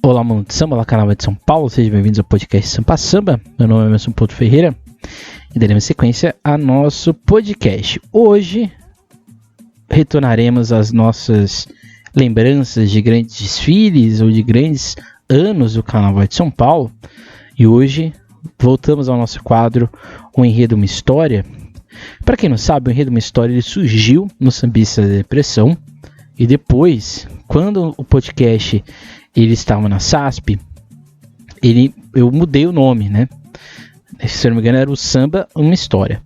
Olá, mundo de samba, olá, canal de São Paulo, sejam bem-vindos ao podcast Sampa Samba. Meu nome é Emerson Porto Ferreira e daremos sequência a nosso podcast. Hoje retornaremos às nossas lembranças de grandes desfiles ou de grandes anos do Carnaval de São Paulo. E hoje voltamos ao nosso quadro O Enredo Uma História. Para quem não sabe, o Enredo Uma História ele surgiu no Sambistas da Depressão e depois, quando o podcast ele estava na SASP, eu mudei o nome, né? Se eu não me engano era o Samba Uma História.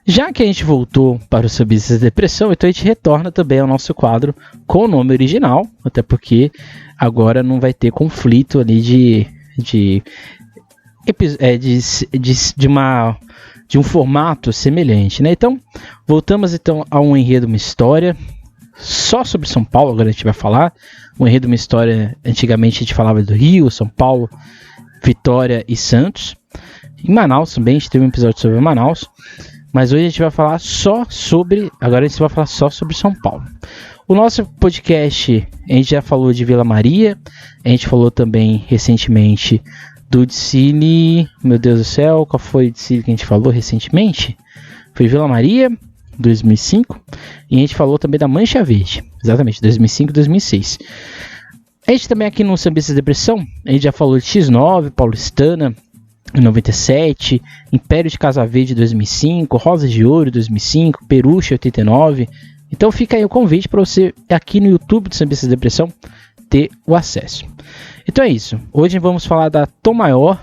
Já que a gente voltou para o Sambistas da Depressão, então a gente retorna também ao nosso quadro com o nome original, até porque agora não vai ter conflito ali de um formato semelhante, né? Então, voltamos então a Um Enredo Uma História, só sobre São Paulo, agora a gente vai falar. Um Enredo Uma História, antigamente a gente falava do Rio, São Paulo, Vitória e Santos. Em Manaus também, a gente teve um episódio sobre Manaus. Mas hoje a gente vai falar só sobre São Paulo. O nosso podcast, a gente já falou de Vila Maria, a gente falou também recentemente do desfile, meu Deus do céu, qual foi o desfile que a gente falou recentemente? Foi Vila Maria, 2005, e a gente falou também da Mancha Verde, exatamente, 2005 e 2006. A gente também aqui no Sambistas da Depressão, a gente já falou de X9, Paulistana, em 97, Império de Casa Verde, 2005, Rosas de Ouro, 2005, Peruche, 89. Então fica aí o convite para você aqui no YouTube do Sambistas da Depressão ter o acesso. Então é isso, hoje vamos falar da Tom Maior,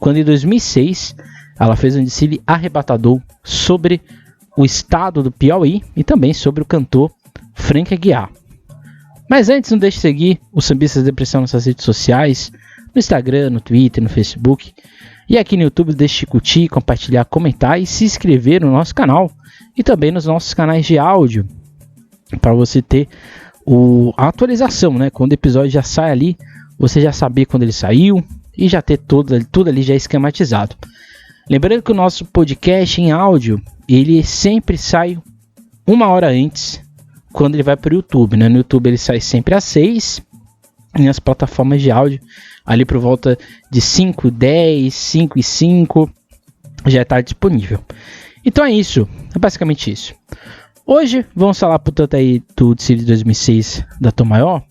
quando em 2006 ela fez um desfile arrebatador sobre o estado do Piauí e também sobre o cantor Frank Aguiar. Mas antes, não deixe de seguir o Sambistas da Depressão nas suas redes sociais, no Instagram, no Twitter, no Facebook. E aqui no YouTube, deixe de curtir, compartilhar, comentar e se inscrever no nosso canal e também nos nossos canais de áudio, para você ter a atualização, né? Quando o episódio já sai ali, você já saber quando ele saiu e já ter tudo ali já esquematizado. Lembrando que o nosso podcast em áudio, ele sempre sai 1 hora antes, quando ele vai para o YouTube, né? No YouTube ele sai sempre às 6, e nas plataformas de áudio, ali por volta de 5:10, 5:05, já está disponível. Então é isso, é basicamente isso. Hoje vamos falar, portanto, aí do desfile de 2006 da Tom Maior.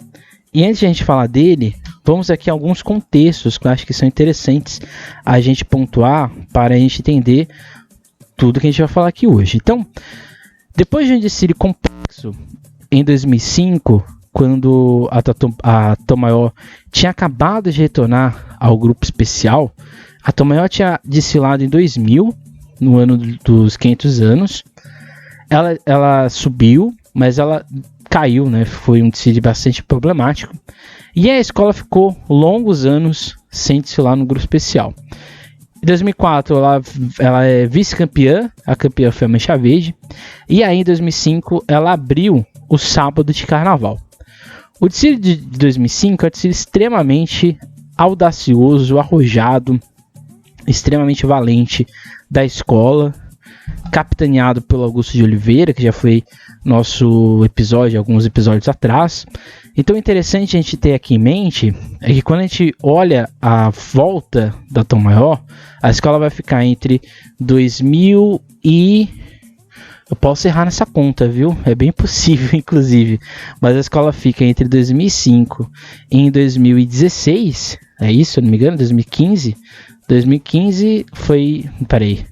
E antes de a gente falar dele, vamos aqui a alguns contextos que eu acho que são interessantes a gente pontuar para a gente entender tudo que a gente vai falar aqui hoje. Então, depois de um desfile complexo em 2005, quando a Tom Maior tinha acabado de retornar ao grupo especial, a Tom Maior tinha desfilado em 2000, no ano dos 500 anos. Ela subiu, mas ela caiu, né? Foi um desfile bastante problemático. E a escola ficou longos anos sem desfilar no grupo especial. Em 2004, ela é vice-campeã, a campeã foi a Mancha Verde. E aí, em 2005, ela abriu o sábado de carnaval. O desfile de 2005 é um desfile extremamente audacioso, arrojado, extremamente valente da escola, capitaneado pelo Augusto de Oliveira, que já foi nosso episódio, alguns episódios atrás. Então, interessante a gente ter aqui em mente é que quando a gente olha a volta da Tom Maior, a escola vai ficar entre 2000 e... Eu posso errar nessa conta, viu? É bem possível, inclusive. Mas a escola fica entre 2005 e 2016. É isso, se eu não me engano? 2015? 2015 foi... Peraí.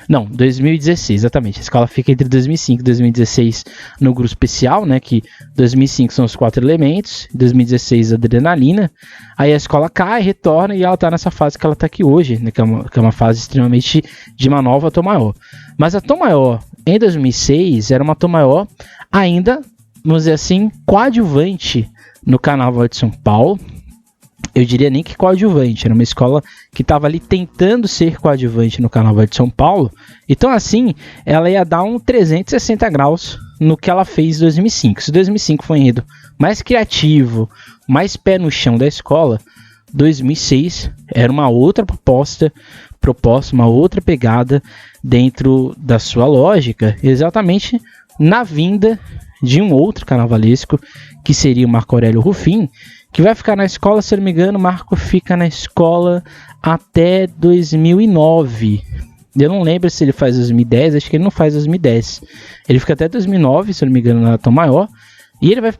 Não, 2016, exatamente. A escola fica entre 2005 e 2016 no grupo especial, né? Que 2005 são os 4 elementos, 2016 adrenalina. Aí a escola cai, retorna e ela tá nessa fase que ela tá aqui hoje, né? Que é uma fase extremamente de uma nova Tom Maior. Mas a Tom Maior, em 2006, era uma Tom Maior ainda, vamos dizer assim, coadjuvante no Carnaval de São Paulo. Eu diria nem que coadjuvante, era uma escola que estava ali tentando ser coadjuvante no Carnaval de São Paulo. Então assim, ela ia dar um 360 graus no que ela fez em 2005. Se 2005 foi um enredo mais criativo, mais pé no chão da escola, 2006 era uma outra proposta, uma outra pegada dentro da sua lógica, exatamente na vinda de um outro carnavalesco, que seria o Marco Aurélio Rufim, que vai ficar na escola, se eu não me engano, o Marco fica na escola até 2009. Eu não lembro se ele faz 2010, acho que ele não faz 2010. Ele fica até 2009, se eu não me engano, na Tom Maior. E ele vai...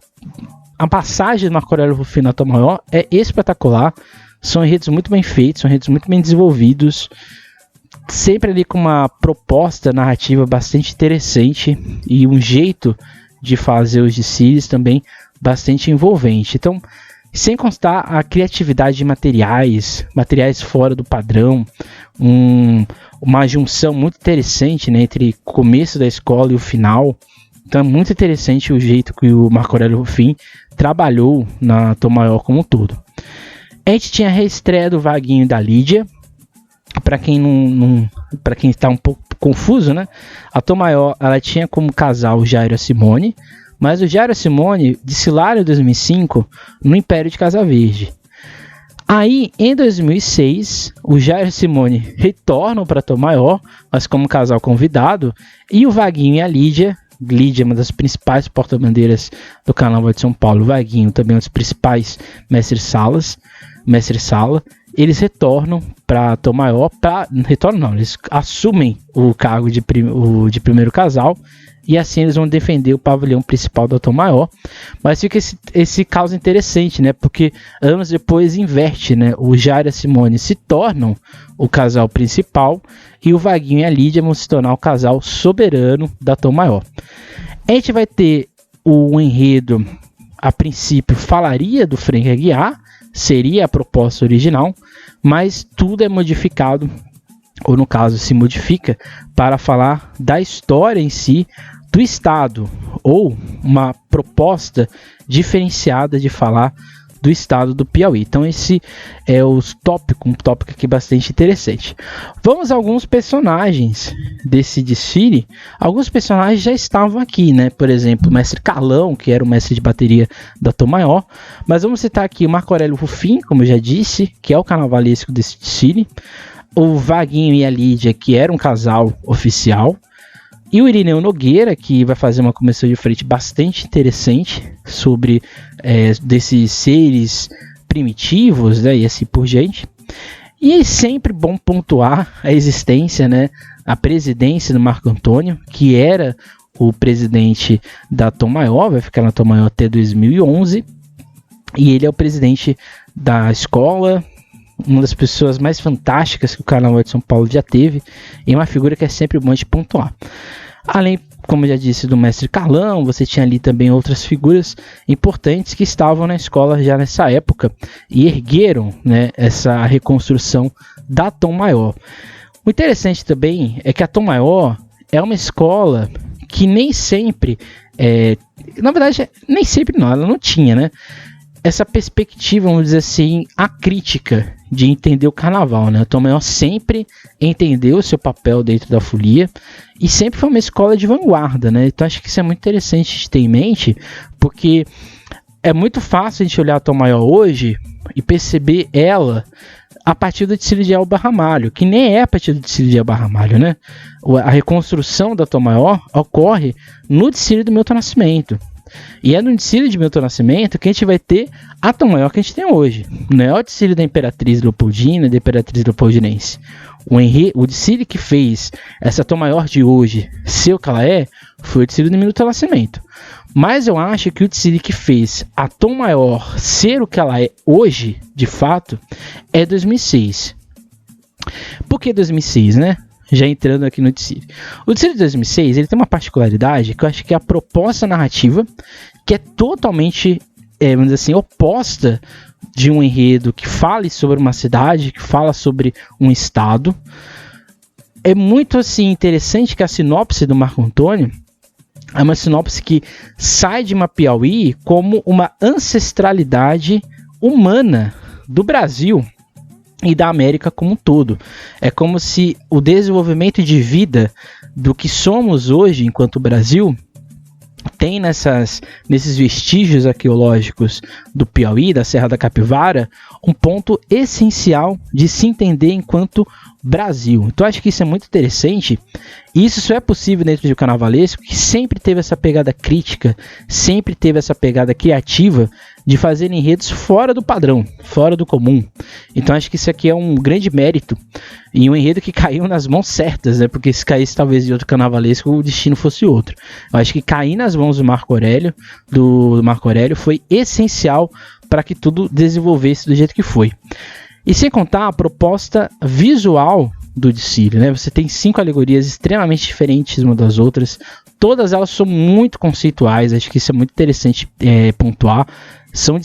A passagem do Marco Aurélio Rufino na Tom Maior é espetacular. São enredos muito bem feitos, são enredos muito bem desenvolvidos. Sempre ali com uma proposta narrativa bastante interessante e um jeito de fazer os desfiles também bastante envolvente. Então, sem constar a criatividade de materiais fora do padrão, uma junção muito interessante, né, entre o começo da escola e o final. Então é muito interessante o jeito que o Marco Aurélio Rufino trabalhou na Tom Maior como um todo. A gente tinha a reestreia do Vaguinho e da Lídia. Para quem para quem está um pouco confuso, né? A Tom Maior, ela tinha como casal o Jairo e a Simone, mas o Jairo e a Simone desfilaram em 2005 no Império de Casa Verde. Aí, em 2006, o Jairo e a Simone retornam para a Tom Maior, mas como casal convidado, e o Vaguinho e a Lídia, é uma das principais porta-bandeiras do Carnaval de São Paulo, o Vaguinho também é um dos principais mestre-sala, eles retornam para Tom Maior, eles assumem o cargo de primeiro casal, e assim eles vão defender o pavilhão principal da Tom Maior. Mas fica esse caso interessante, né? Porque anos depois inverte, né? O Jairo e a Simone se tornam o casal principal e o Vaguinho e a Lídia vão se tornar o casal soberano da Tom Maior. A gente vai ter o enredo, a princípio, falaria do Frank Aguiar, seria a proposta original, mas tudo é modificado, ou no caso se modifica, para falar da história em si do estado, ou uma proposta diferenciada de falar do estado do Piauí. Então esse é um tópico aqui bastante interessante. Vamos a alguns personagens desse desfile. Alguns personagens já estavam aqui, né? Por exemplo, o mestre Carlão, que era o mestre de bateria da Tom Maior. Mas vamos citar aqui o Marco Aurélio Rufino, como eu já disse, que é o carnavalesco desse desfile. O Vaguinho e a Lídia, que era um casal oficial. E o Irineu Nogueira, que vai fazer uma comissão de frente bastante interessante sobre desses seres primitivos, né, e assim por diante. E é sempre bom pontuar a existência, né, a presidência do Marco Antônio, que era o presidente da Tom Maior, vai ficar na Tom Maior até 2011. E ele é o presidente da escola, uma das pessoas mais fantásticas que o Carnaval de São Paulo já teve, e uma figura que é sempre bom de pontuar. Além, como eu já disse, do mestre Carlão, você tinha ali também outras figuras importantes que estavam na escola já nessa época e ergueram, né, essa reconstrução da Tom Maior. O interessante também é que a Tom Maior é uma escola que nem sempre, na verdade, nem sempre não, ela não tinha, né, essa perspectiva, vamos dizer assim, acrítica de entender o carnaval, né? A Tom Maior sempre entendeu o seu papel dentro da folia e sempre foi uma escola de vanguarda, né? Então acho que isso é muito interessante de ter em mente, porque é muito fácil a gente olhar a Tom Maior hoje e perceber ela a partir do desfile de Elba Ramalho, que nem é a partir do desfile de Elba Ramalho, né? A reconstrução da Tom Maior ocorre no desfile do Milton Nascimento. E é no desfile de Milton Nascimento que a gente vai ter a Tom Maior que a gente tem hoje. Não é o desfile da Imperatriz Leopoldina e da Imperatriz Leopoldinense. O desfile que fez essa Tom Maior de hoje ser o que ela é, foi o desfile do Milton Nascimento. Mas eu acho que o desfile que fez a Tom Maior ser o que ela é hoje, de fato, é 2006. Por que 2006, né? Já entrando aqui no desfile. O desfile de 2006 ele tem uma particularidade que eu acho que é a proposta narrativa, que é totalmente, vamos dizer assim, oposta de um enredo que fale sobre uma cidade, que fala sobre um estado. É muito assim interessante que a sinopse do Marco Antônio é uma sinopse que sai de uma Piauí como uma ancestralidade humana do Brasil e da América como um todo. É como se o desenvolvimento de vida do que somos hoje enquanto Brasil tem nesses vestígios arqueológicos do Piauí, da Serra da Capivara, um ponto essencial de se entender enquanto Brasil. Então acho que isso é muito interessante, e isso só é possível dentro do carnavalesco, que sempre teve essa pegada crítica, sempre teve essa pegada criativa de fazer enredos fora do padrão, fora do comum. Então acho que isso aqui é um grande mérito, e um enredo que caiu nas mãos certas, né? Porque se caísse talvez de outro carnavalesco, o destino fosse outro. Eu acho que cair nas mãos do Marco Aurélio foi essencial para que tudo desenvolvesse do jeito que foi. E sem contar a proposta visual do desfile, né? Você tem 5 alegorias extremamente diferentes uma das outras, todas elas são muito conceituais, acho que isso é muito interessante pontuar. São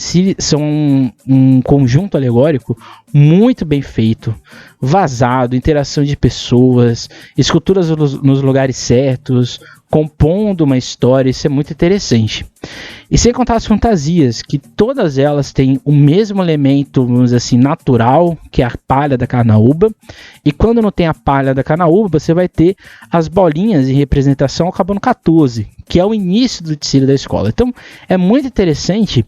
um conjunto alegórico muito bem feito, vazado, interação de pessoas, esculturas nos lugares certos, compondo uma história, isso é muito interessante. E sem contar as fantasias, que todas elas têm o mesmo elemento, vamos dizer assim, natural, que é a palha da carnaúba. E quando não tem a palha da carnaúba, você vai ter as bolinhas em representação ao Cabano 14, que é o início do desfile da escola. Então é muito interessante,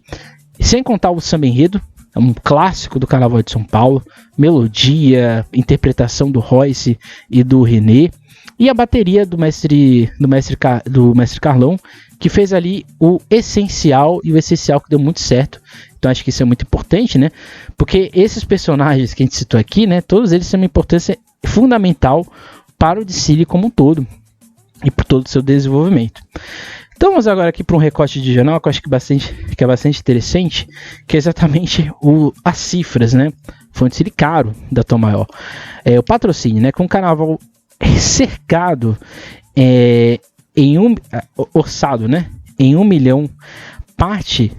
sem contar o samba enredo, é um clássico do Carnaval de São Paulo, melodia, interpretação do Royce e do René, e a bateria do mestre Carlão, que fez ali o essencial, e o essencial que deu muito certo. Então acho que isso é muito importante, né? Porque esses personagens que a gente citou aqui, né, todos eles têm uma importância fundamental para o desfile como um todo e para todo o seu desenvolvimento. Então vamos agora aqui para um recorte de jornal que eu acho que é bastante interessante, que é exatamente as cifras, né? Foi um desfile caro da Tom Maior. O patrocínio, né? Com o carnaval cercado orçado, né, em 1 milhão, parte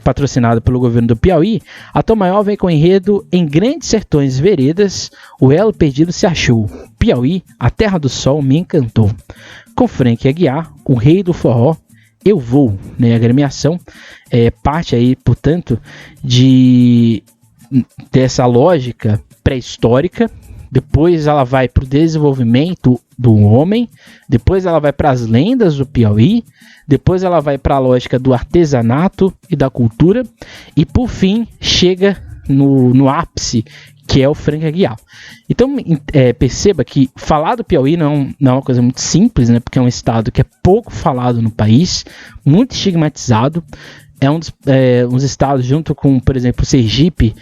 patrocinada pelo governo do Piauí, a Tom Maior vem com enredo Em Grandes Sertões Veredas, o elo perdido se achou, Piauí, a terra do sol me encantou. Com Frank Aguiar, o rei do forró, Eu Vou, né, a agremiação parte aí, portanto, dessa lógica pré-histórica. Depois ela vai para o desenvolvimento do homem, depois ela vai para as lendas do Piauí, depois ela vai para a lógica do artesanato e da cultura, e por fim chega no ápice, que é o Frank Aguiar. Então perceba que falar do Piauí não é uma coisa muito simples, né, porque é um estado que é pouco falado no país, muito estigmatizado. É um dos estados, junto com, por exemplo, Sergipe,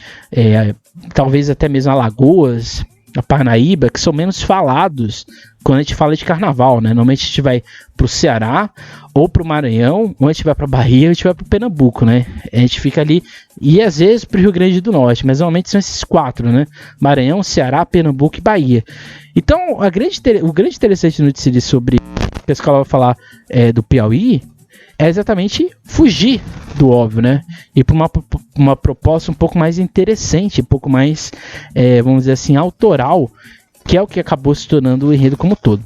talvez até mesmo Alagoas, a Parnaíba, que são menos falados quando a gente fala de carnaval, né? Normalmente a gente vai pro Ceará, ou pro Maranhão, ou a gente vai pra Bahia, ou a gente vai pro Pernambuco, né? A gente fica ali, e às vezes pro Rio Grande do Norte, mas normalmente são esses 4, né? Maranhão, Ceará, Pernambuco e Bahia. Então, o grande interessante no desfile sobre que a escola vai falar do Piauí é exatamente fugir do óbvio, né? E para uma proposta um pouco mais interessante, um pouco mais, vamos dizer assim, autoral, que é o que acabou se tornando o enredo como um todo.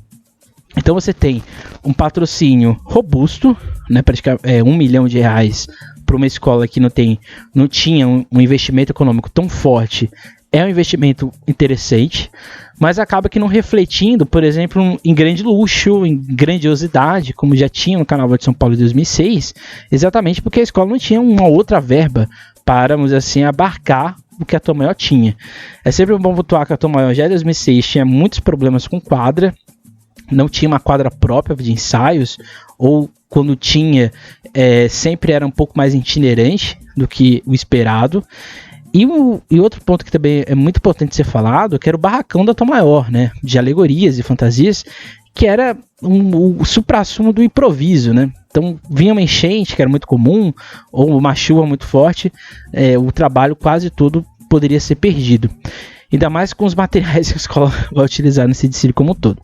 Então você tem um patrocínio robusto, né? Praticamente 1 milhão de reais para uma escola que não tinha um investimento econômico tão forte. É um investimento interessante, mas acaba que não refletindo, por exemplo, em grande luxo, em grandiosidade, como já tinha no Carnaval de São Paulo em 2006, exatamente porque a escola não tinha uma outra verba para, vamos dizer assim, abarcar o que a Tom Maior tinha. É sempre bom pontuar que a Tom Maior já em 2006 tinha muitos problemas com quadra, não tinha uma quadra própria de ensaios, ou quando tinha, sempre era um pouco mais itinerante do que o esperado. E outro ponto que também é muito importante ser falado, que era o barracão da Tom Maior, né, de alegorias e fantasias, que era o suprassumo do improviso, né? Então vinha uma enchente, que era muito comum, ou uma chuva muito forte, o trabalho quase todo poderia ser perdido. Ainda mais com os materiais que a escola vai utilizar nesse desfile como um todo.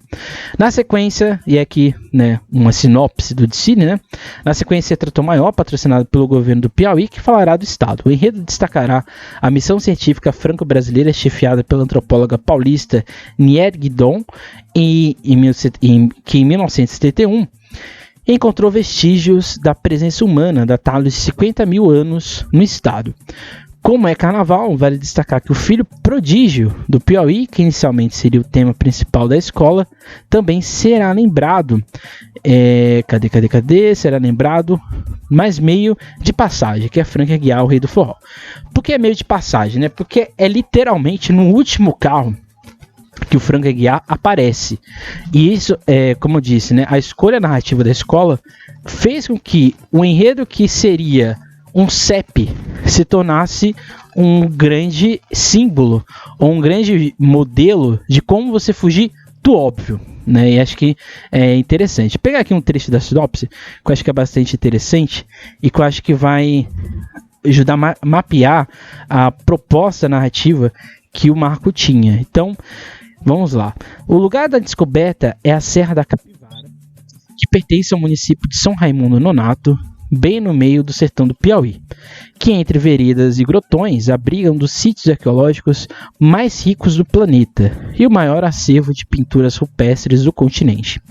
Na sequência, e aqui, né, uma sinopse do desfile, né? Na sequência, entra Tom Maior, patrocinado pelo governo do Piauí, que falará do estado. O enredo destacará a missão científica franco-brasileira chefiada pela antropóloga paulista Nier Guidon, que em 1971 encontrou vestígios da presença humana datados de 50 mil anos no estado. Como é carnaval, vale destacar que o filho prodígio do Piauí, que inicialmente seria o tema principal da escola, também será lembrado. Cadê? Será lembrado mais meio de passagem, que é Frank Aguiar, o rei do forró. Por que é meio de passagem, né? Porque é literalmente no último carro que o Frank Aguiar aparece. E isso, como eu disse, né? A escolha narrativa da escola fez com que o enredo que seria um CEP se tornasse um grande símbolo ou um grande modelo de como você fugir do óbvio, né? E acho que é interessante. Vou pegar aqui um trecho da sinopse que eu acho que é bastante interessante e que eu acho que vai ajudar a mapear a proposta narrativa que o Marco tinha. Então, vamos lá. O lugar da descoberta é a Serra da Capivara, que pertence ao município de São Raimundo Nonato, bem no meio do sertão do Piauí, que entre veredas e grotões abriga um dos sítios arqueológicos mais ricos do planeta e o maior acervo de pinturas rupestres do continente.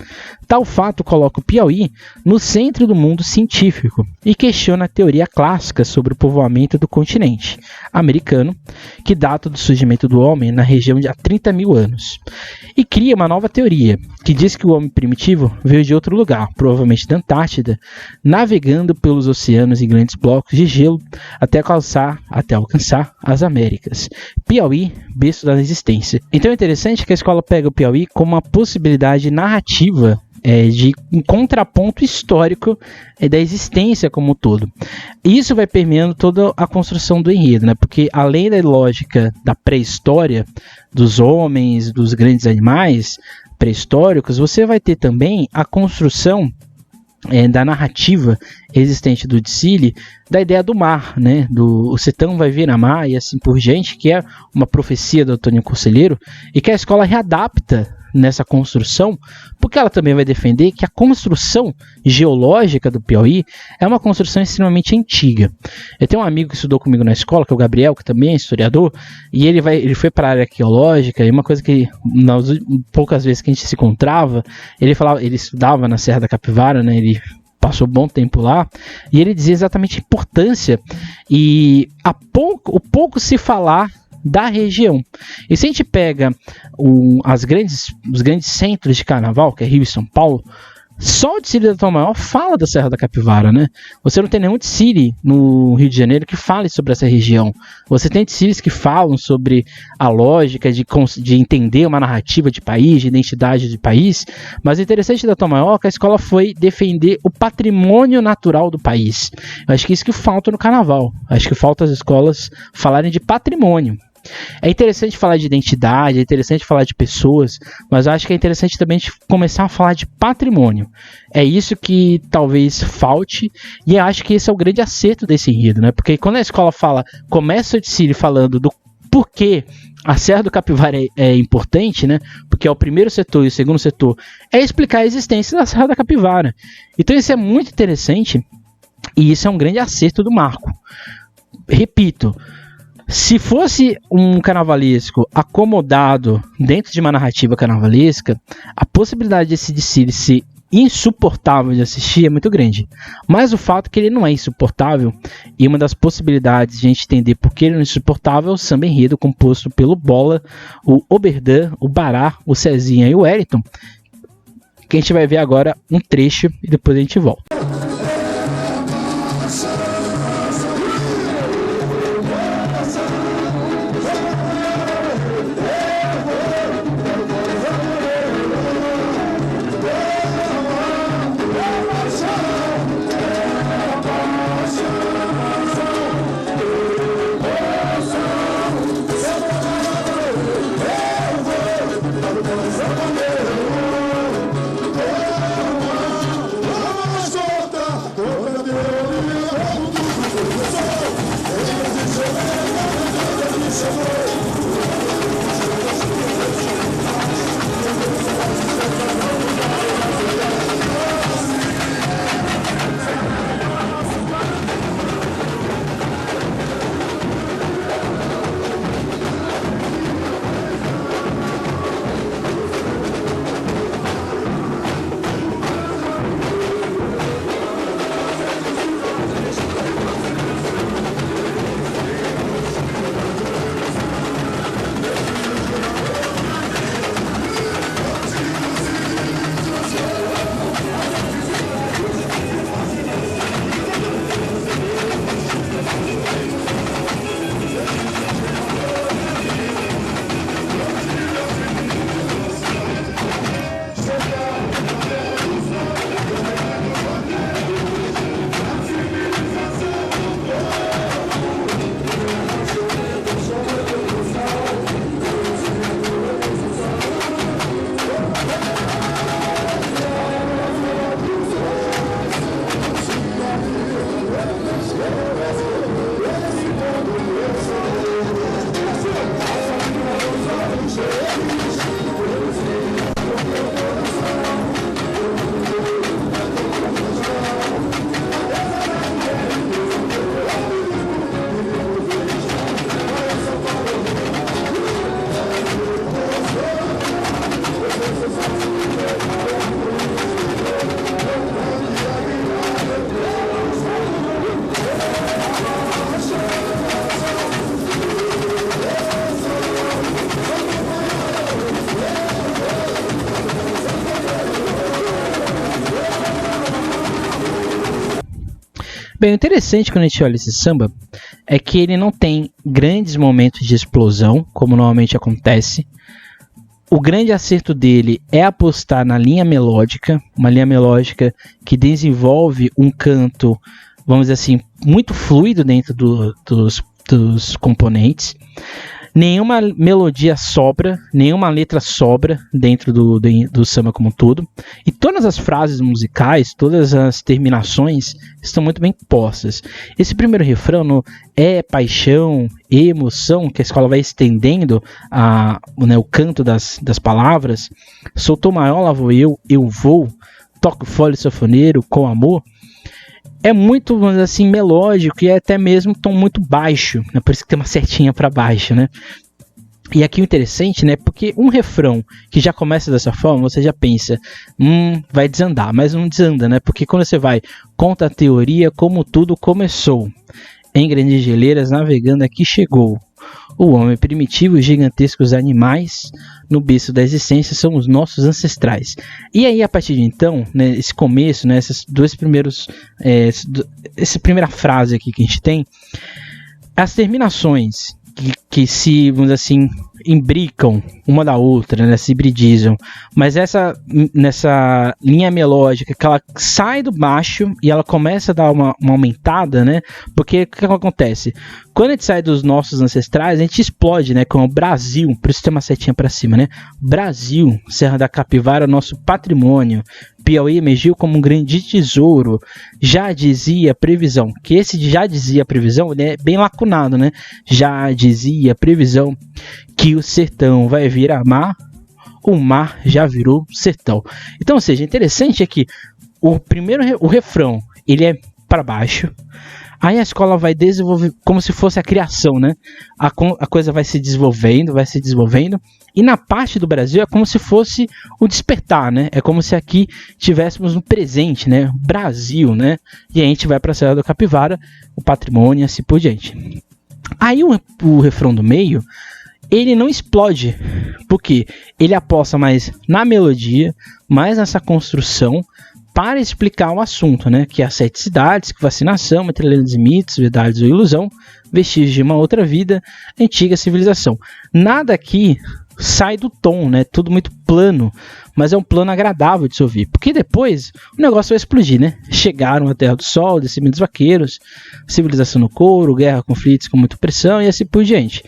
Tal fato coloca o Piauí no centro do mundo científico e questiona a teoria clássica sobre o povoamento do continente americano, que data do surgimento do homem na região de há 30 mil anos, e cria uma nova teoria, que diz que o homem primitivo veio de outro lugar, provavelmente da Antártida, navegando pelos oceanos em grandes blocos de gelo até alcançar as Américas. Piauí, berço da existência. Então é interessante que a escola pega o Piauí como uma possibilidade narrativa de um contraponto histórico da existência como um todo. E isso vai permeando toda a construção do enredo, né? Porque além da lógica da pré-história, dos homens, dos grandes animais pré-históricos, você vai ter também a construção da narrativa existente do Dicile, da ideia do mar, né? O sertão vai vir a mar e assim por diante, que é uma profecia do Antônio Conselheiro, e que a escola readapta nessa construção, porque ela também vai defender que a construção geológica do Piauí é uma construção extremamente antiga. Eu tenho um amigo que estudou comigo na escola, que é o Gabriel, que também é historiador, e ele foi para a área arqueológica, e uma coisa que nas poucas vezes que a gente se encontrava, ele estudava na Serra da Capivara, né? Ele passou um bom tempo lá, e ele dizia exatamente a importância e o pouco se falar da região. E se a gente pega os grandes centros de carnaval, que é Rio e São Paulo, só o Dicile da Tom Maior fala da Serra da Capivara, né? Você não tem nenhum Dicile no Rio de Janeiro que fale sobre essa região. Você tem Diciles que falam sobre a lógica de entender uma narrativa de país, de identidade de país, mas o interessante da Tom Maior é que a escola foi defender o patrimônio natural do país. Eu acho que é isso que falta no carnaval. Acho que falta as escolas falarem de patrimônio. É interessante falar de identidade, é interessante falar de pessoas, mas eu acho que é interessante também começar a falar de patrimônio. É isso que talvez falte, e eu acho que esse é o grande acerto desse enredo, né? Porque quando a escola começa o Dicile falando do porquê a Serra do Capivara é importante, né? Porque é o primeiro setor e o segundo setor, é explicar a existência da Serra da Capivara. Então isso é muito interessante, e isso é um grande acerto do Marco. Repito, se fosse um carnavalesco acomodado dentro de uma narrativa carnavalesca, a possibilidade desse Dicile ser insuportável de assistir é muito grande. Mas o fato é que ele não é insuportável, e uma das possibilidades de a gente entender por que ele não é insuportável é o samba enredo composto pelo Bola, o Oberdan, o Bará, o Cezinha e o Wellington, que a gente vai ver agora um trecho e depois a gente volta. Bem, o interessante quando a gente olha esse samba é que ele não tem grandes momentos de explosão, como normalmente acontece. O grande acerto dele é apostar na linha melódica, uma linha melódica que desenvolve um canto, vamos dizer assim, muito fluido dentro dos componentes. Nenhuma melodia sobra, nenhuma letra sobra dentro do samba como um todo. E todas as frases musicais, todas as terminações estão muito bem postas. Esse primeiro refrão é paixão, emoção, que a escola vai estendendo o canto das palavras. Sou tom maior, lá vou eu vou, toco fole sanfoneiro com amor. É muito, vamos dizer assim, melódico e é até mesmo um tom muito baixo, né? Por isso que tem uma setinha para baixo, né? E aqui o interessante, né? Porque um refrão que já começa dessa forma, você já pensa, vai desandar, mas não desanda, né? Porque quando você vai, conta a teoria como tudo começou. Em grandes geleiras navegando aqui chegou. O homem primitivo, os gigantescos animais, no berço da existência, são os nossos ancestrais. E aí, a partir de então, né, esse começo, né, esses dois primeiros, essa primeira frase aqui que a gente tem, as terminações que se, vamos dizer assim, imbricam uma da outra, né, se hibridizam, mas nessa linha melódica que ela sai do baixo e ela começa a dar uma aumentada, né, porque o que acontece? Quando a gente sai dos nossos ancestrais, a gente explode, né, com o Brasil, por isso tem uma setinha para cima, né, Brasil, Serra da Capivara, nosso patrimônio, Piauí emergiu como um grande tesouro, já dizia a previsão, que esse já dizia a previsão, ele é bem lacunado, né, já dizia a previsão que o sertão vai virar mar, o mar já virou sertão. Então, ou seja, interessante é que o refrão, ele é para baixo, aí a escola vai desenvolver como se fosse a criação, né? A coisa vai se desenvolvendo, e na parte do Brasil é como se fosse o despertar, né? É como se aqui tivéssemos no presente, né? Brasil, né? E a gente vai para a Serra do Capivara, o patrimônio e assim por diante. Aí o refrão do meio, ele não explode, porque ele aposta mais na melodia, mais nessa construção, para explicar o assunto, né? Que é as 7 cidades, que vacinação, entre lendas e mitos, verdades ou ilusão, vestígios de uma outra vida, antiga civilização. Nada aqui sai do tom, né? Tudo muito plano, mas é um plano agradável de se ouvir, porque depois o negócio vai explodir, né? Chegaram à Terra do Sol, descimento dos vaqueiros, civilização no couro, guerra, conflitos com muita pressão e assim por diante.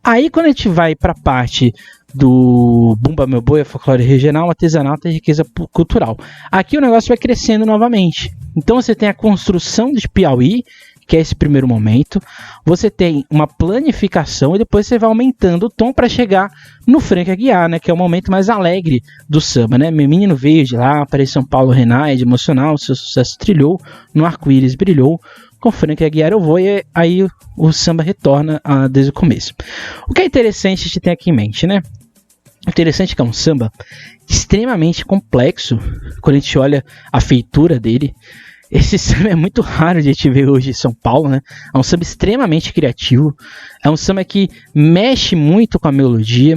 Aí quando a gente vai para a parte do Bumba Meu Boi, a folclore regional, artesanato e riqueza cultural, aqui o negócio vai crescendo novamente. Então você tem a construção de Piauí, que é esse primeiro momento, você tem uma planificação e depois você vai aumentando o tom para chegar no Frank Aguiar, né, que é o momento mais alegre do samba, né? Meu menino veio de lá, para São Paulo, Renaide, emocional, seu sucesso trilhou, no arco-íris brilhou, com Frank Aguiar eu vou, e aí o samba retorna desde o começo. O que é interessante a gente ter aqui em mente, né? O interessante é que é um samba extremamente complexo, quando a gente olha a feitura dele. Esse samba é muito raro de a gente ver hoje em São Paulo, né? É um samba extremamente criativo, é um samba que mexe muito com a melodia,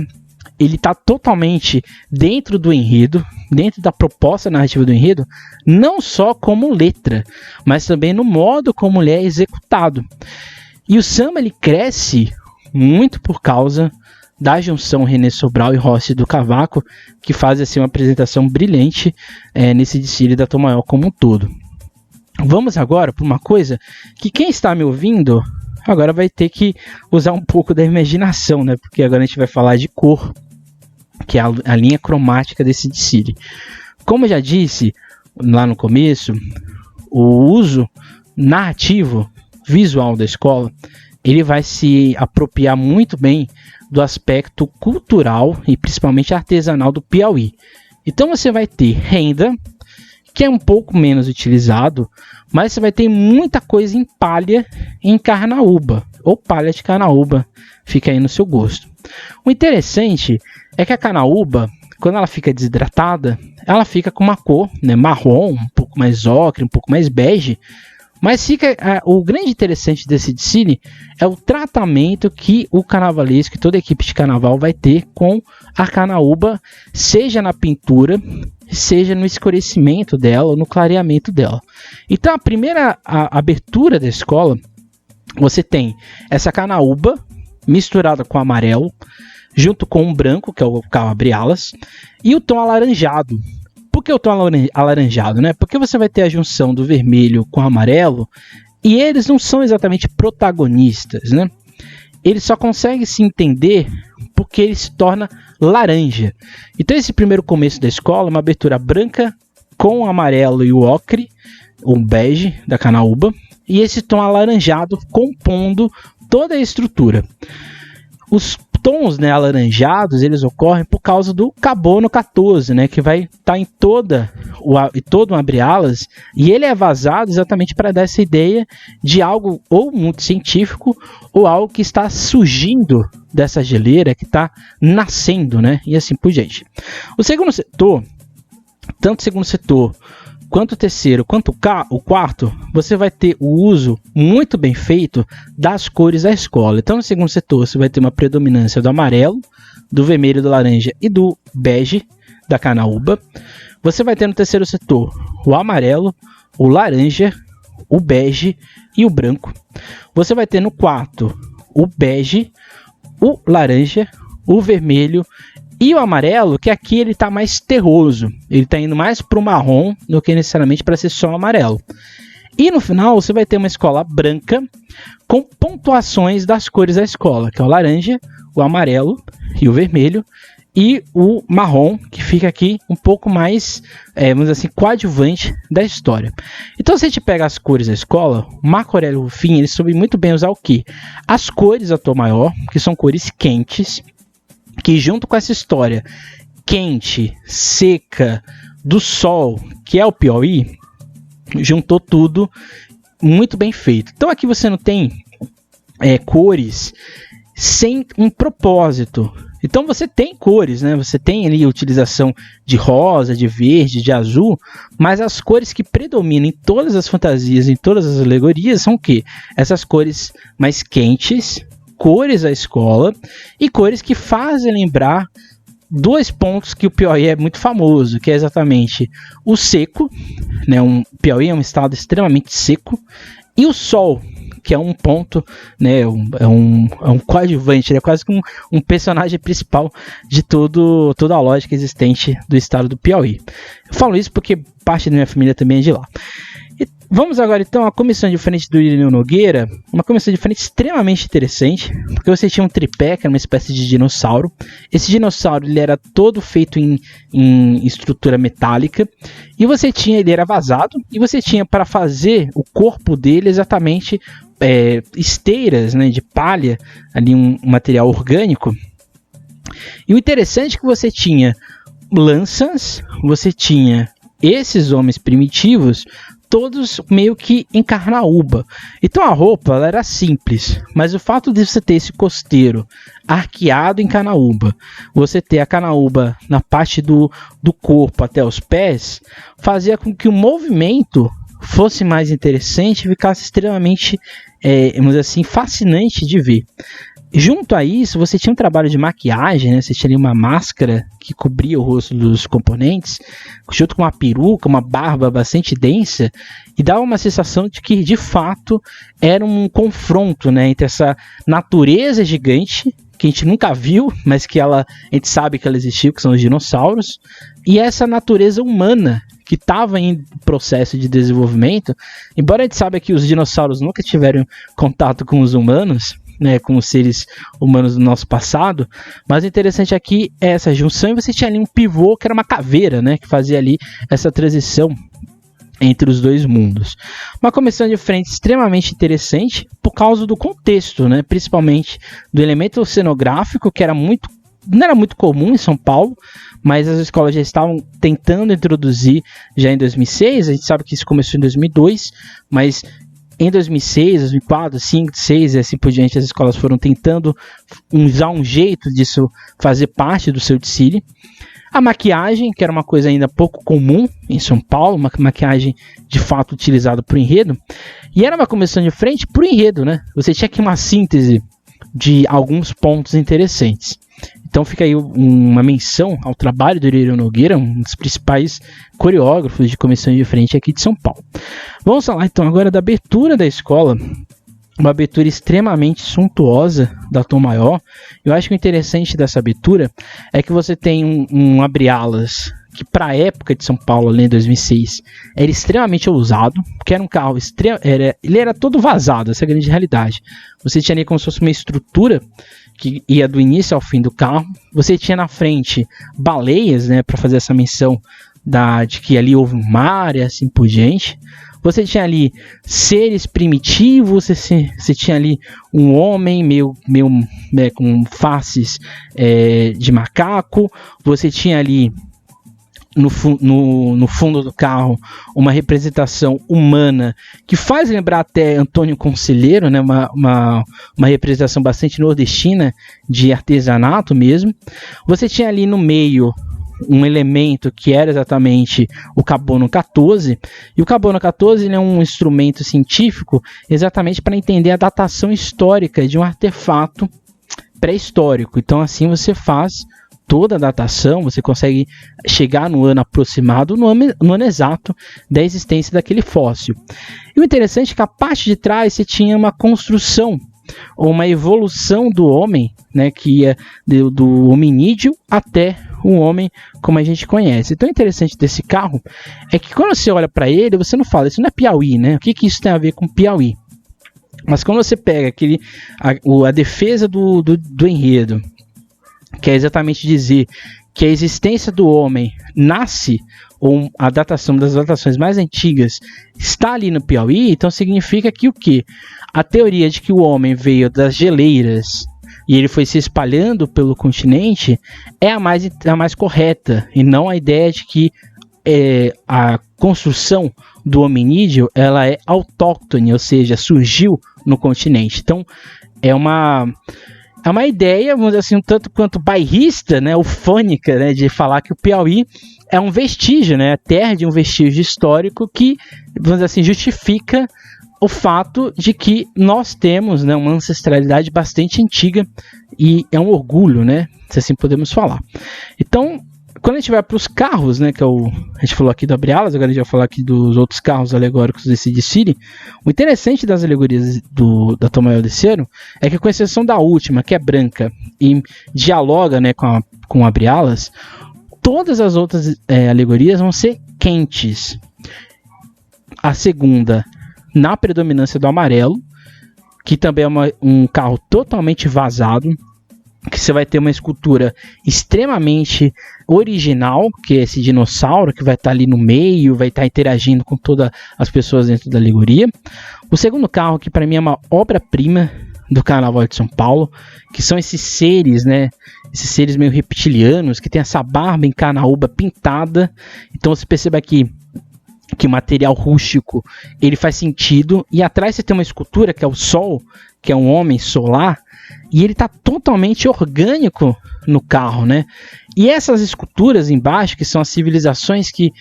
ele está totalmente dentro do enredo, dentro da proposta narrativa do enredo, não só como letra, mas também no modo como ele é executado. E o samba ele cresce muito por causa da junção René Sobral e Rossi do Cavaco, que faz assim, uma apresentação brilhante nesse desfile da Tom Maior como um todo. Vamos agora para uma coisa que quem está me ouvindo agora vai ter que usar um pouco da imaginação, né? Porque agora a gente vai falar de cor, que é a linha cromática desse desfile. Como eu já disse lá no começo, o uso narrativo visual da escola, ele vai se apropriar muito bem do aspecto cultural e principalmente artesanal do Piauí. Então você vai ter renda, que é um pouco menos utilizado, mas você vai ter muita coisa em palha em carnaúba, ou palha de carnaúba, fica aí no seu gosto. O interessante é que a carnaúba, quando ela fica desidratada, ela fica com uma cor, né, marrom, um pouco mais ocre, um pouco mais bege, mas o grande interessante desse desfile é o tratamento que o carnavalesco e toda a equipe de carnaval vai ter com a carnaúba, seja na pintura, seja no escurecimento dela ou no clareamento dela. Então a primeira abertura da escola, você tem essa canaúba misturada com amarelo, junto com um branco, que é o abre-alas, e o tom alaranjado. Por que o tom alaranjado, né? Porque você vai ter a junção do vermelho com o amarelo, e eles não são exatamente protagonistas, né? Ele só consegue se entender porque ele se torna laranja. Então esse primeiro começo da escola é uma abertura branca com o amarelo e o ocre, o bege da canaúba, e esse tom alaranjado compondo toda a estrutura. Os tons, né, alaranjados, eles ocorrem por causa do carbono 14, né, que vai estar em todo um abre-alas, e ele é vazado exatamente para dar essa ideia de algo ou muito científico ou algo que está surgindo dessa geleira, que está nascendo, né, e assim por diante. O segundo setor, tanto o segundo setor quanto o terceiro, quanto o quarto, você vai ter o uso muito bem feito das cores da escola. Então, no segundo setor, você vai ter uma predominância do amarelo, do vermelho, do laranja e do bege da canaúba. Você vai ter no terceiro setor o amarelo, o laranja, o bege e o branco. Você vai ter no quarto o bege, o laranja, o vermelho e o amarelo, que aqui ele está mais terroso. Ele está indo mais para o marrom do que necessariamente para ser só amarelo. E no final você vai ter uma escola branca com pontuações das cores da escola, que é o laranja, o amarelo e o vermelho. E o marrom, que fica aqui um pouco mais, vamos dizer assim, coadjuvante da história. Então, se a gente pega as cores da escola, o Marco Aurélio Rufin, ele soube muito bem usar o quê? As cores da Tom Maior, que são cores quentes, que junto com essa história quente, seca, do sol, que é o Piauí, juntou tudo muito bem feito. Então aqui você não tem cores sem um propósito. Então você tem cores, né? Você tem ali a utilização de rosa, de verde, de azul, mas as cores que predominam em todas as fantasias, em todas as alegorias, são o quê? Essas cores mais quentes, cores da escola e cores que fazem lembrar dois pontos que o Piauí é muito famoso, que é exatamente o seco, né? O Piauí é um estado extremamente seco, e o sol, que é um ponto, né? É um coadjuvante, é quase que um personagem principal de toda a lógica existente do estado do Piauí. Eu falo isso porque parte da minha família também é de lá. E vamos agora então à comissão de frente do Irineu Nogueira, uma comissão de frente extremamente interessante, porque você tinha um tripé, que era uma espécie de dinossauro. Esse dinossauro ele era todo feito em estrutura metálica, e ele era vazado, e você tinha para fazer o corpo dele exatamente esteiras, né, de palha, ali um material orgânico. E o interessante é que você tinha lanças, você tinha esses homens primitivos, todos meio que em carnaúba. Então a roupa ela era simples, mas o fato de você ter esse costeiro arqueado em canaúba, você ter a canaúba na parte do corpo até os pés, fazia com que o movimento fosse mais interessante e ficasse extremamente, vamos dizer assim, fascinante de ver. Junto a isso, você tinha um trabalho de maquiagem, né? Você tinha ali uma máscara que cobria o rosto dos componentes, junto com uma peruca, uma barba bastante densa, e dava uma sensação de que, de fato, era um confronto, né, entre essa natureza gigante, que a gente nunca viu, mas que a gente sabe que ela existiu, que são os dinossauros, e essa natureza humana, que estava em processo de desenvolvimento. Embora a gente saiba que os dinossauros nunca tiveram contato com os humanos, né, com os seres humanos do nosso passado, mas o interessante aqui é essa junção, e você tinha ali um pivô que era uma caveira, né, que fazia ali essa transição entre os dois mundos. Uma comissão de frente extremamente interessante por causa do contexto, né, principalmente do elemento cenográfico, que não era muito comum em São Paulo, mas as escolas já estavam tentando introduzir já em 2006, a gente sabe que isso começou em 2002, mas em 2006, 2004, 2005, 2006 e assim por diante, as escolas foram tentando usar um jeito disso fazer parte do seu desfile. A maquiagem, que era uma coisa ainda pouco comum em São Paulo, uma maquiagem de fato utilizada para o enredo, e era uma comissão de frente para o enredo, né? Você tinha aqui uma síntese de alguns pontos interessantes. Então fica aí uma menção ao trabalho do Ireu Nogueira, um dos principais coreógrafos de comissão de frente aqui de São Paulo. Vamos falar então agora da abertura da escola, uma abertura extremamente suntuosa da Tom Maior. Eu acho que o interessante dessa abertura é que você tem um abre-alas que para a época de São Paulo, ali em 2006, era extremamente ousado, porque era um carro ele era todo vazado, essa é a grande realidade. Você tinha ali como se fosse uma estrutura que ia do início ao fim do carro. Você tinha na frente baleias, né, para fazer essa menção de que ali houve um mar e assim por diante. Você tinha ali seres primitivos, você tinha ali um homem meio com faces de macaco. Você tinha ali no fundo do carro uma representação humana que faz lembrar até Antônio Conselheiro, né? uma representação bastante nordestina de artesanato mesmo. Você tinha ali no meio um elemento que era exatamente o carbono 14, e o carbono 14 ele é um instrumento científico exatamente para entender a datação histórica de um artefato pré-histórico. Então assim você faz toda a datação, você consegue chegar no ano aproximado, no ano exato da existência daquele fóssil. E o interessante é que a parte de trás você tinha uma construção, ou uma evolução do homem, né, que ia do hominídeo até o homem como a gente conhece. Então o interessante desse carro é que quando você olha para ele, você não fala, isso não é Piauí, né? O que isso tem a ver com Piauí? Mas quando você pega a defesa do enredo, que é exatamente dizer que a existência do homem nasce, ou a datação das datações mais antigas está ali no Piauí, então significa que o quê? A teoria de que o homem veio das geleiras e ele foi se espalhando pelo continente é a mais correta, e não a ideia de que a construção do hominídeo ela é autóctone, ou seja, surgiu no continente. Então é uma ideia, vamos dizer assim, um tanto quanto bairrista, né, ufônica, né, de falar que o Piauí é um vestígio, né, a terra de um vestígio histórico que, vamos dizer assim, justifica o fato de que nós temos, né, uma ancestralidade bastante antiga e é um orgulho, né, se assim podemos falar. Então, quando a gente vai para os carros, né, a gente falou aqui do abre-alas, agora a gente vai falar aqui dos outros carros alegóricos desse desfile. O interessante das alegorias da Tom Maior desse ano é que, com exceção da última, que é branca e dialoga, né, com o abre-alas, todas as outras alegorias vão ser quentes. A segunda, na predominância do amarelo, que também é um carro totalmente vazado, que você vai ter uma escultura extremamente original, que é esse dinossauro que vai estar ali no meio, vai estar interagindo com todas as pessoas dentro da alegoria. O segundo carro, que para mim é uma obra-prima do Carnaval de São Paulo, que são esses seres, né? Esses seres meio reptilianos, que tem essa barba em carnaúba pintada. Então você perceba aqui que o material rústico ele faz sentido, e atrás você tem uma escultura que é o Sol, que é um homem solar, e ele está totalmente orgânico no carro, né? E essas esculturas embaixo, que são as civilizações que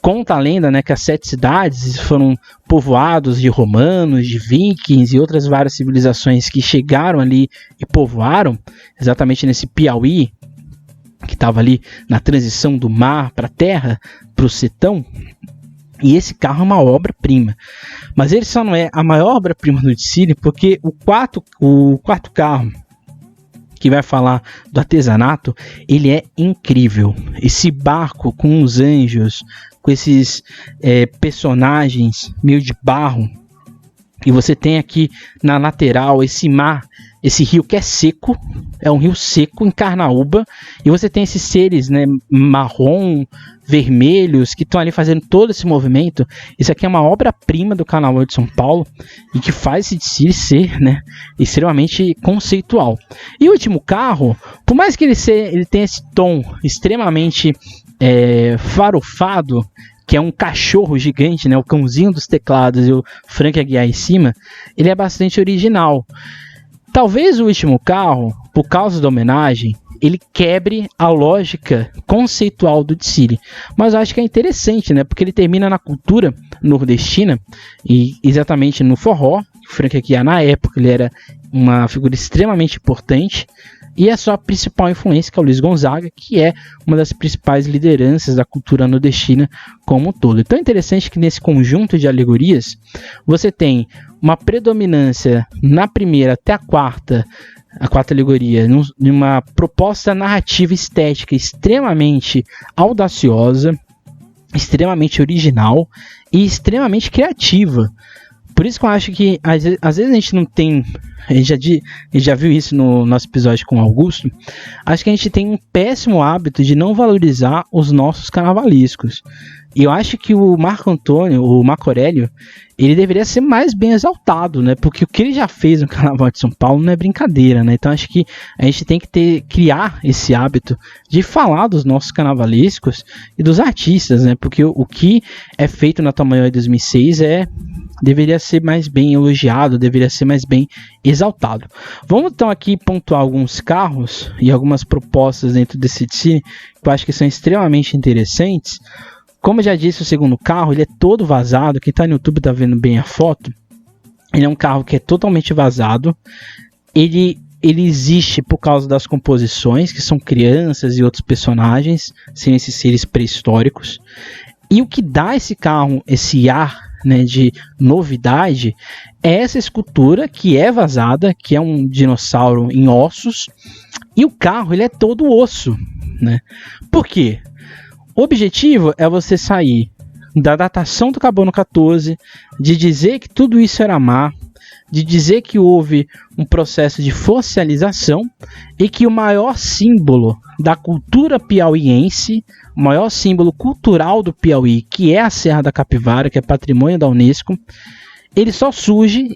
conta a lenda, né, que as 7 cidades foram povoados de romanos, de vikings e outras várias civilizações que chegaram ali e povoaram, exatamente nesse Piauí, que estava ali na transição do mar para a terra, para o sertão. E esse carro é uma obra-prima. Mas ele só não é a maior obra-prima do desfile, porque o quarto carro, que vai falar do artesanato, ele é incrível. Esse barco com os anjos, com esses personagens meio de barro. E você tem aqui na lateral esse mar, esse rio que é seco, é um rio seco em carnaúba, e você tem esses seres, né, marrom, vermelhos, que estão ali fazendo todo esse movimento. Isso aqui é uma obra-prima do Carnaval de São Paulo, e que faz esse desfile ser, né, extremamente conceitual. E o último carro, por mais que ele tenha esse tom extremamente farofado, que é um cachorro gigante, né, o cãozinho dos teclados e o Frank Aguiar em cima, ele é bastante original. Talvez o último carro, por causa da homenagem, ele quebre a lógica conceitual do desfile. Mas eu acho que é interessante, né, porque ele termina na cultura nordestina, e exatamente no forró. O Frank Aguiar, na época, ele era uma figura extremamente importante, e a sua principal influência, que é o Luiz Gonzaga, que é uma das principais lideranças da cultura nordestina como um todo. Então é interessante que nesse conjunto de alegorias você tem uma predominância na primeira até a quarta alegoria, numa proposta narrativa estética extremamente audaciosa, extremamente original e extremamente criativa. Por isso que eu acho que às vezes a gente não tem, a gente já viu isso no nosso episódio com o Augusto, acho que a gente tem um péssimo hábito de não valorizar os nossos carnavalescos. E eu acho que o Marco Aurélio, ele deveria ser mais bem exaltado, né? Porque o que ele já fez no Carnaval de São Paulo não é brincadeira, né? Então acho que a gente tem que criar esse hábito de falar dos nossos carnavalescos e dos artistas, né? Porque o que é feito na Tom Maior em 2006 deveria ser mais bem elogiado, deveria ser mais bem exaltado. Vamos então aqui pontuar alguns carros e algumas propostas dentro desse Cine que eu acho que são extremamente interessantes. Como eu já disse, o segundo carro ele é todo vazado. Quem está no YouTube está vendo bem a foto. Ele é um carro que é totalmente vazado. Ele existe por causa das composições, que são crianças e outros personagens, sem esses seres pré-históricos. E o que dá a esse carro esse ar, né, de novidade é essa escultura que é vazada, que é um dinossauro em ossos. E o carro ele é todo osso, né? Por quê? O objetivo é você sair da datação do carbono 14, de dizer que tudo isso era má, de dizer que houve um processo de fossilização e que o maior símbolo da cultura piauiense, o maior símbolo cultural do Piauí, que é a Serra da Capivara, que é patrimônio da Unesco, ele só surge,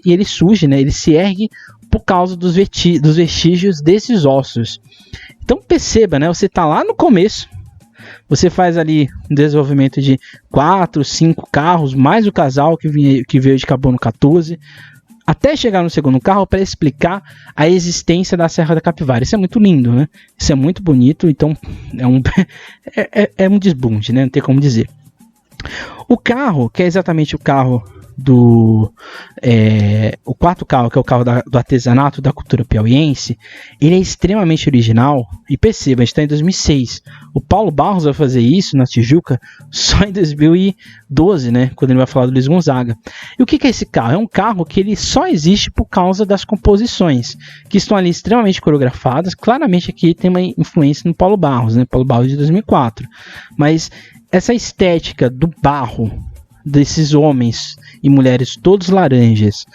né, ele se ergue por causa dos vestígios desses ossos. Então perceba, né, você está lá no começo, você faz ali um desenvolvimento de 4, 5 carros, mais o casal que veio de carbono 14, até chegar no segundo carro para explicar a existência da Serra da Capivara. Isso é muito lindo, né? Isso é muito bonito, então é um desbunde, né? Não tem como dizer. O carro, que é exatamente o carro o quarto carro, que é o carro do artesanato da cultura piauiense, ele é extremamente original. E perceba, a gente está em 2006. O Paulo Barros vai fazer isso na Tijuca só em 2012, né, quando ele vai falar do Luiz Gonzaga. E o que é esse carro? É um carro que ele só existe por causa das composições, que estão ali extremamente coreografadas. Claramente aqui tem uma influência no Paulo Barros, né, Paulo Barros de 2004. Mas essa estética do barro, desses homens e mulheres todos laranjas,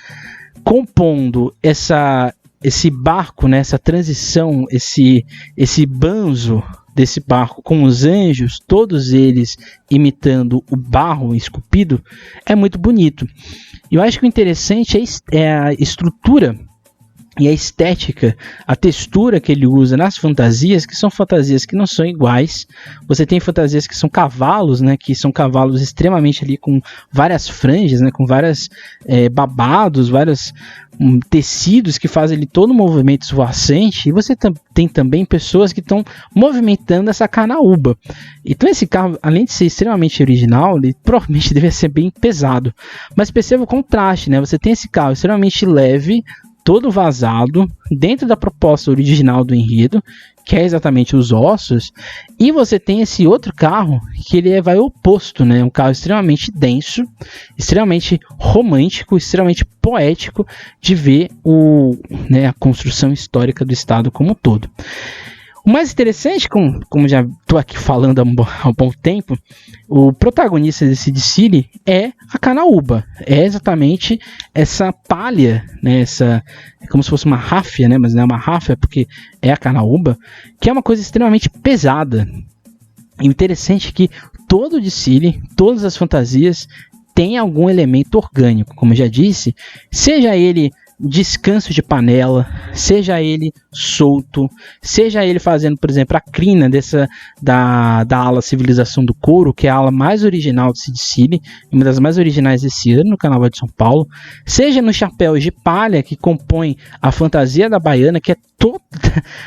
compondo esse barco, né, essa transição, esse banzo desse barco com os anjos, todos eles imitando o barro esculpido, é muito bonito. E eu acho que o interessante é a estrutura e a estética, a textura que ele usa nas fantasias, que são fantasias que não são iguais. Você tem fantasias que são cavalos, né, que são cavalos extremamente ali com várias franjas, né, com várias babados, vários tecidos que fazem ali todo o movimento esvoaçante. E você tem também pessoas que estão movimentando essa carnaúba. Então esse carro, além de ser extremamente original, ele provavelmente deve ser bem pesado. Mas perceba o contraste, né? Você tem esse carro extremamente leve, todo vazado, dentro da proposta original do enredo, que é exatamente os ossos, e você tem esse outro carro que ele vai oposto, né? Um carro extremamente denso, extremamente romântico, extremamente poético de ver a construção histórica do estado como um todo. O mais interessante, como já estou aqui falando há um bom tempo, o protagonista desse desfile é a carnaúba. É exatamente essa palha, né, é como se fosse uma ráfia, né, mas não é uma ráfia porque é a carnaúba, que é uma coisa extremamente pesada. E o interessante é que todo o desfile, todas as fantasias, tem algum elemento orgânico, como eu já disse, seja ele descanso de panela, seja ele solto, seja ele fazendo, por exemplo, a crina da ala Civilização do Couro, que é a ala mais original desse desfile, uma das mais originais desse ano no Carnaval de São Paulo, seja no chapéu de palha que compõe a fantasia da baiana, que é toda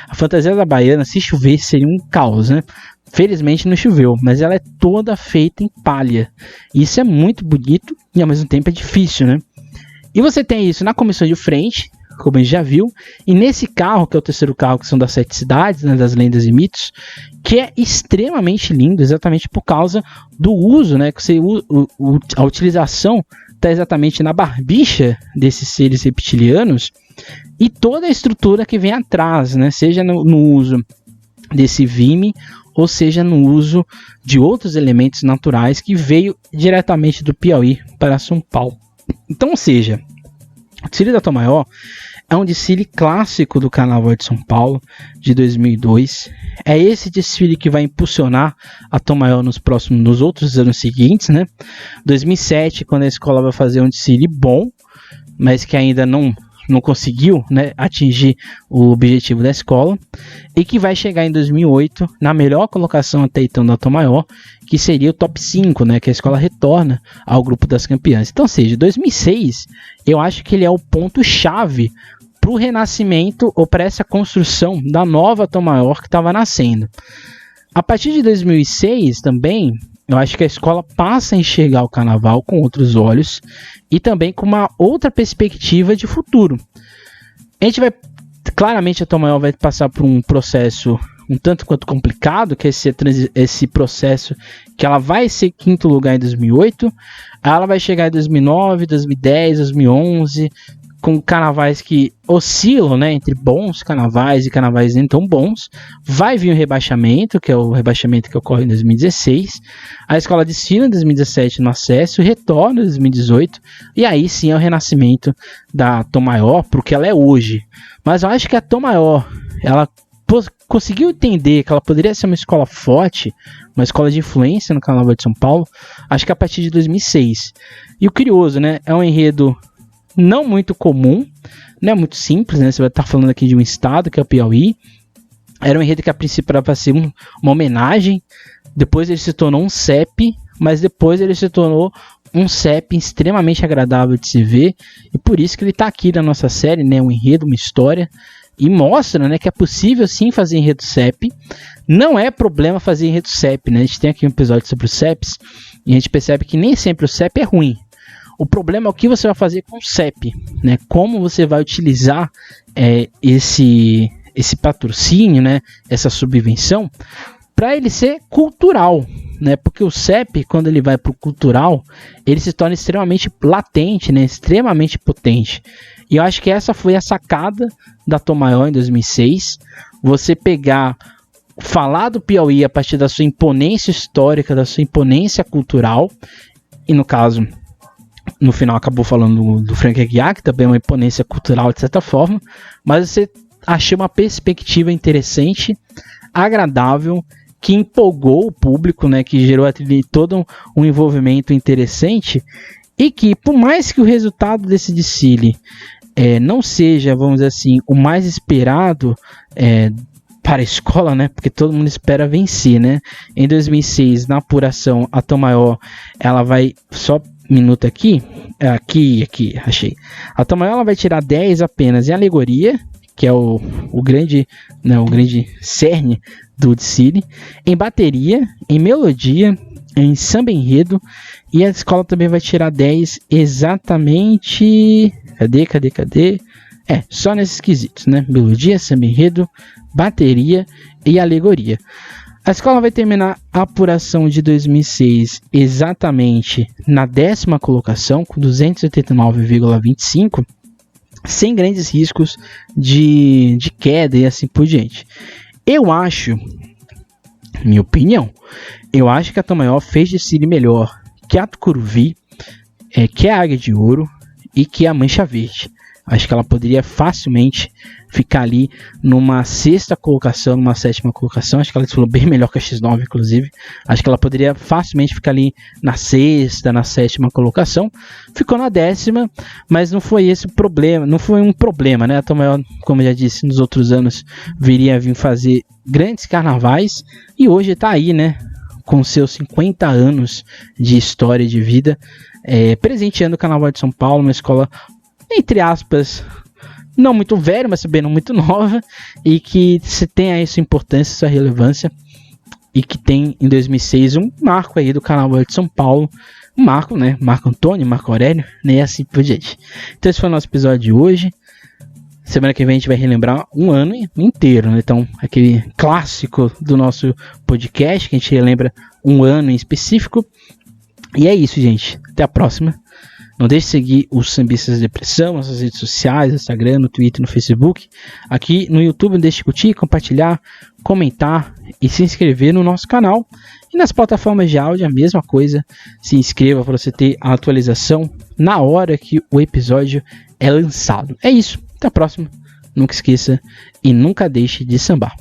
a fantasia da baiana, se chover seria um caos, né? Felizmente não choveu, mas ela é toda feita em palha. Isso é muito bonito e ao mesmo tempo é difícil, né? E você tem isso na comissão de frente, como a gente já viu. E nesse carro, que é o terceiro carro, que são das 7 cidades, né, das lendas e mitos, que é extremamente lindo, exatamente por causa do uso, né, que a utilização está exatamente na barbicha desses seres reptilianos e toda a estrutura que vem atrás, né, seja no uso desse vime, ou seja no uso de outros elementos naturais que veio diretamente do Piauí para São Paulo. Então, ou seja, o desfile da Tom Maior é um desfile clássico do Carnaval de São Paulo de 2002. É esse desfile que vai impulsionar a Tom Maior nos outros anos seguintes, né? 2007, quando a escola vai fazer um desfile bom, mas que ainda não conseguiu, né, atingir o objetivo da escola, e que vai chegar em 2008 na melhor colocação até então da Tom Maior, que seria o top 5, né, que a escola retorna ao grupo das campeãs. Então, ou seja, 2006, eu acho que ele é o ponto-chave para o renascimento ou para essa construção da nova Tom Maior que estava nascendo. A partir de 2006 também, eu acho que a escola passa a enxergar o carnaval com outros olhos e também com uma outra perspectiva de futuro. A gente vai, claramente a Tom Maior vai passar por um processo um tanto quanto complicado, que é esse processo que ela vai ser quinto lugar em 2008, aí ela vai chegar em 2009, 2010, 2011, com carnavais que oscilam, né, entre bons carnavais e carnavais nem tão bons. Vai vir o rebaixamento, que é o rebaixamento que ocorre em 2016. A escola desfila em 2017 no acesso, retorna em 2018, e aí sim é o renascimento da Tom Maior, porque ela é hoje. Mas eu acho que a Tom Maior, ela conseguiu entender que ela poderia ser uma escola forte, uma escola de influência no Carnaval de São Paulo, acho que a partir de 2006. E o curioso, né, é um enredo não muito comum, não é muito simples, né? Você vai estar falando aqui de um estado que é o Piauí. Era um enredo que a princípio era para ser uma homenagem, depois ele se tornou um CEP, mas depois ele se tornou um CEP extremamente agradável de se ver, e por isso que ele está aqui na nossa série, né? Um enredo, uma história, e mostra, né, que é possível sim fazer enredo CEP. Não é problema fazer enredo CEP, né? A gente tem aqui um episódio sobre os CEPs, e a gente percebe que nem sempre o CEP é ruim. O problema é o que você vai fazer com o CEP, né? Como você vai utilizar esse patrocínio, né? Essa subvenção, para ele ser cultural, né? Porque o CEP, quando ele vai para o cultural, ele se torna extremamente latente, né? Extremamente potente. E eu acho que essa foi a sacada da Tom Maior em 2006. Você falar do Piauí a partir da sua imponência histórica, da sua imponência cultural, e no caso, no final acabou falando do Frank Aguiar, que também é uma imponência cultural de certa forma, mas você achou uma perspectiva interessante, agradável, que empolgou o público, né, que gerou todo um envolvimento interessante, e que por mais que o resultado desse desfile não seja, vamos dizer assim, o mais esperado para a escola, né, porque todo mundo espera vencer, né. Em 2006, na apuração, a Tom Maior, ela vai só minuto aqui, achei. A Tom Maior, ela vai tirar 10 apenas em alegoria, que é o grande cerne do desfile, em bateria, em melodia, em samba enredo, e a escola também vai tirar 10 exatamente, cadê? Só nesses quesitos, né? Melodia, samba enredo, bateria e alegoria. A escola vai terminar a apuração de 2006 exatamente na 10ª colocação, com 289,25, sem grandes riscos de queda e assim por diante. Eu acho, minha opinião, que a Tom Maior fez desfile melhor que a Tucuruvi, que a Águia de Ouro e que a Mancha Verde. Acho que ela poderia facilmente ficar ali numa 6ª colocação, numa 7ª colocação. Acho que ela desfilou bem melhor que a X9, inclusive. Acho que ela poderia facilmente ficar ali na 6ª, na 7ª colocação. Ficou na 10ª, mas não foi esse o problema. Não foi um problema, né? A Tom Maior, como eu já disse, nos outros anos viria a vir fazer grandes carnavais. E hoje está aí, né? Com seus 50 anos de história de vida, presenteando o Carnaval de São Paulo, uma escola, entre aspas, não muito velha, mas também não muito nova, e que se tem aí sua importância, sua relevância, e que tem em 2006 um marco aí do Carnaval de São Paulo, um marco, né, Marco Antônio, Marco Aurélio, né, e assim por diante. Então esse foi o nosso episódio de hoje. Semana que vem a gente vai relembrar um ano inteiro, né? Então, aquele clássico do nosso podcast, que a gente relembra um ano em específico. E é isso, gente. Até a próxima. Não deixe de seguir os Sambistas de Depressão nas redes sociais, no Instagram, no Twitter, no Facebook. Aqui no YouTube, não deixe de curtir, compartilhar, comentar e se inscrever no nosso canal. E nas plataformas de áudio, a mesma coisa. Se inscreva para você ter a atualização na hora que o episódio é lançado. É isso. Até a próxima. Nunca esqueça e nunca deixe de sambar.